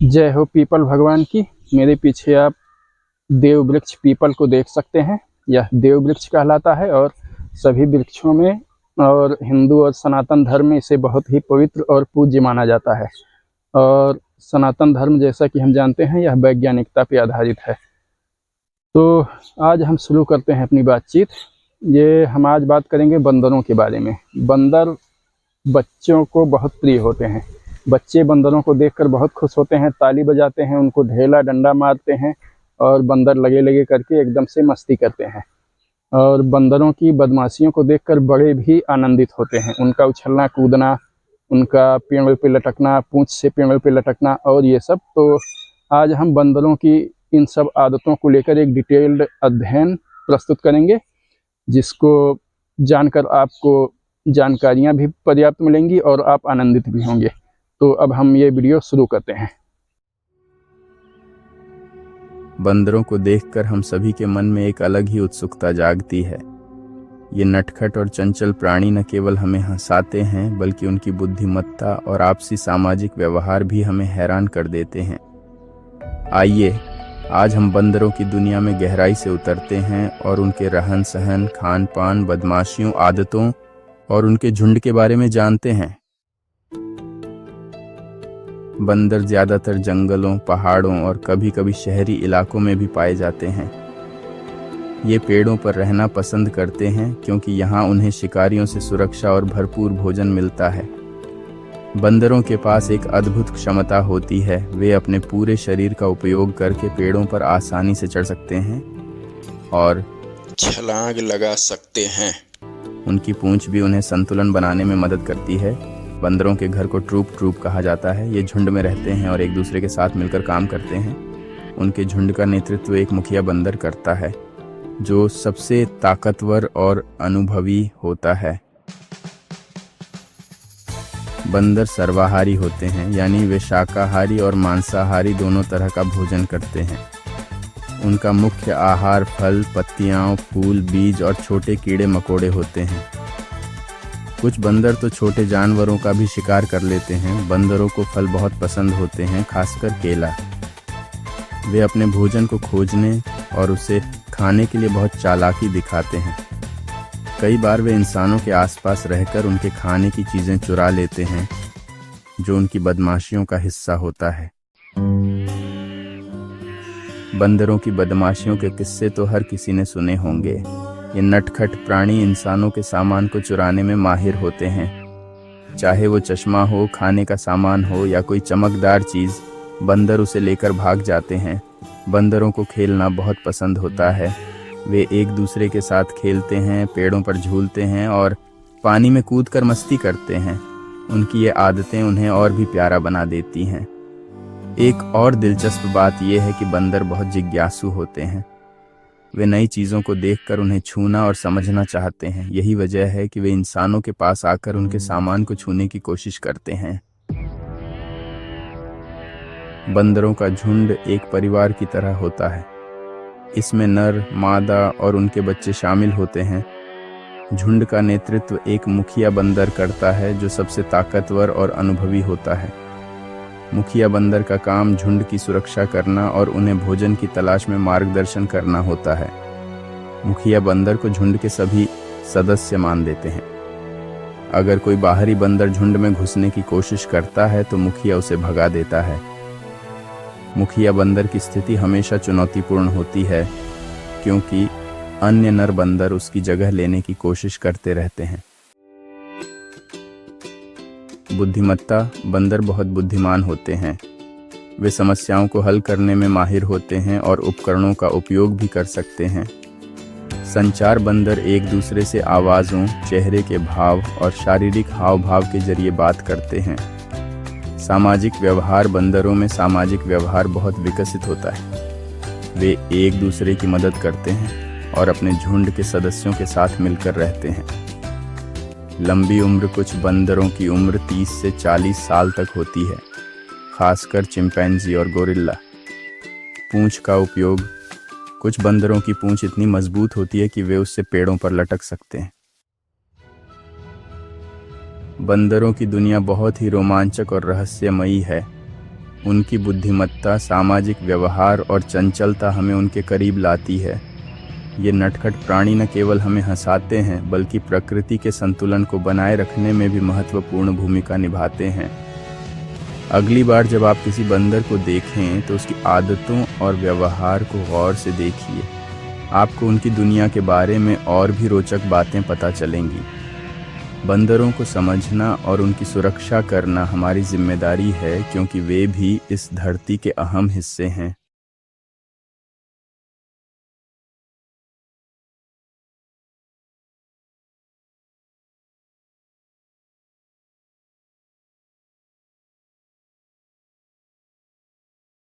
जय हो पीपल भगवान की। मेरे पीछे आप देव वृक्ष पीपल को देख सकते हैं। यह देव वृक्ष कहलाता है और सभी वृक्षों में और हिंदू और सनातन धर्म में इसे बहुत ही पवित्र और पूज्य माना जाता है। और सनातन धर्म, जैसा कि हम जानते हैं, यह वैज्ञानिकता पर आधारित है। तो आज हम शुरू करते हैं अपनी बातचीत। हम आज बात करेंगे बंदरों के बारे में। बंदर बच्चों को बहुत प्रिय होते हैं। बच्चे बंदरों को देखकर बहुत खुश होते हैं, ताली बजाते हैं, उनको ढेला डंडा मारते हैं और बंदर लगे लगे करके एकदम से मस्ती करते हैं। और बंदरों की बदमाशियों को देखकर बड़े भी आनंदित होते हैं। उनका उछलना कूदना, उनका पेड़ों पे लटकना, पूंछ से पेड़ों पे लटकना और ये सब। तो आज हम बंदरों की इन सब आदतों को लेकर एक डिटेल्ड अध्ययन प्रस्तुत करेंगे, जिसको जानकर आपको जानकारियां भी पर्याप्त मिलेंगी और आप आनंदित भी होंगे। तो अब हम ये वीडियो शुरू करते हैं। बंदरों को देखकर हम सभी के मन में एक अलग ही उत्सुकता जागती है। ये नटखट और चंचल प्राणी न केवल हमें हंसाते हैं, बल्कि उनकी बुद्धिमत्ता और आपसी सामाजिक व्यवहार भी हमें हैरान कर देते हैं। आइए आज हम बंदरों की दुनिया में गहराई से उतरते हैं और उनके रहन सहन, खान पान, बदमाशियों, आदतों और उनके झुंड के बारे में जानते हैं। बंदर ज्यादातर जंगलों, पहाड़ों और कभी कभी शहरी इलाकों में भी पाए जाते हैं। ये पेड़ों पर रहना पसंद करते हैं क्योंकि यहाँ उन्हें शिकारियों से सुरक्षा और भरपूर भोजन मिलता है। बंदरों के पास एक अद्भुत क्षमता होती है। वे अपने पूरे शरीर का उपयोग करके पेड़ों पर आसानी से चढ़ सकते हैं और छलांग लगा सकते हैं। उनकी पूंछ भी उन्हें संतुलन बनाने में मदद करती है। बंदरों के घर को ट्रूप कहा जाता है। ये झुंड में रहते हैं और एक दूसरे के साथ मिलकर काम करते हैं। उनके झुंड का नेतृत्व एक मुखिया बंदर करता है, जो सबसे ताकतवर और अनुभवी होता है। बंदर सर्वाहारी होते हैं, यानी वे शाकाहारी और मांसाहारी दोनों तरह का भोजन करते हैं। उनका मुख्य आहार फल, पत्तियां, फूल, बीज और छोटे कीड़े मकोड़े होते हैं। कुछ बंदर तो छोटे जानवरों का भी शिकार कर लेते हैं। बंदरों को फल बहुत पसंद होते हैं, खासकर केला। वे अपने भोजन को खोजने और उसे खाने के लिए बहुत चालाकी दिखाते हैं। कई बार वे इंसानों के आसपास रहकर उनके खाने की चीजें चुरा लेते हैं, जो उनकी बदमाशियों का हिस्सा होता है। बंदरों की बदमाशियों के किस्से तो हर किसी ने सुने होंगे। ये नटखट प्राणी इंसानों के सामान को चुराने में माहिर होते हैं। चाहे वो चश्मा हो, खाने का सामान हो या कोई चमकदार चीज, बंदर उसे लेकर भाग जाते हैं। बंदरों को खेलना बहुत पसंद होता है। वे एक दूसरे के साथ खेलते हैं, पेड़ों पर झूलते हैं और पानी में कूदकर मस्ती करते हैं। उनकी ये आदतें उन्हें और भी प्यारा बना देती हैं। एक और दिलचस्प बात यह है कि बंदर बहुत जिज्ञासु होते हैं। वे नई चीजों को देखकर उन्हें छूना और समझना चाहते हैं। यही वजह है कि वे इंसानों के पास आकर उनके सामान को छूने की कोशिश करते हैं। बंदरों का झुंड एक परिवार की तरह होता है। इसमें नर, मादा और उनके बच्चे शामिल होते हैं। झुंड का नेतृत्व एक मुखिया बंदर करता है, जो सबसे ताकतवर और अनुभवी होता है। मुखिया बंदर का काम झुंड की सुरक्षा करना और उन्हें भोजन की तलाश में मार्गदर्शन करना होता है। मुखिया बंदर को झुंड के सभी सदस्य मान देते हैं। अगर कोई बाहरी बंदर झुंड में घुसने की कोशिश करता है तो मुखिया उसे भगा देता है। मुखिया बंदर की स्थिति हमेशा चुनौतीपूर्ण होती है, क्योंकि अन्य नर बंदर उसकी जगह लेने की कोशिश करते रहते हैं। बुद्धिमत्ता, बंदर बहुत बुद्धिमान होते हैं। वे समस्याओं को हल करने में माहिर होते हैं और उपकरणों का उपयोग भी कर सकते हैं। संचार, बंदर एक दूसरे से आवाज़ों, चेहरे के भाव और शारीरिक हाव भाव के जरिए बात करते हैं। सामाजिक व्यवहार, बंदरों में सामाजिक व्यवहार बहुत विकसित होता है। वे एक दूसरे की मदद करते हैं और अपने झुंड के सदस्यों के साथ मिलकर रहते हैं। लंबी उम्र, कुछ बंदरों की उम्र 30 से 40 साल तक होती है, खासकर चिंपैंजी और गोरिल्ला। पूंछ का उपयोग, कुछ बंदरों की पूंछ इतनी मजबूत होती है कि वे उससे पेड़ों पर लटक सकते हैं। बंदरों की दुनिया बहुत ही रोमांचक और रहस्यमयी है। उनकी बुद्धिमत्ता, सामाजिक व्यवहार और चंचलता हमें उनके करीब लाती है। ये नटखट प्राणी न केवल हमें हंसाते हैं बल्कि प्रकृति के संतुलन को बनाए रखने में भी महत्वपूर्ण भूमिका निभाते हैं। अगली बार जब आप किसी बंदर को देखें तो उसकी आदतों और व्यवहार को गौर से देखिए। आपको उनकी दुनिया के बारे में और भी रोचक बातें पता चलेंगी। बंदरों को समझना और उनकी सुरक्षा करना हमारी जिम्मेदारी है, क्योंकि वे भी इस धरती के अहम हिस्से हैं।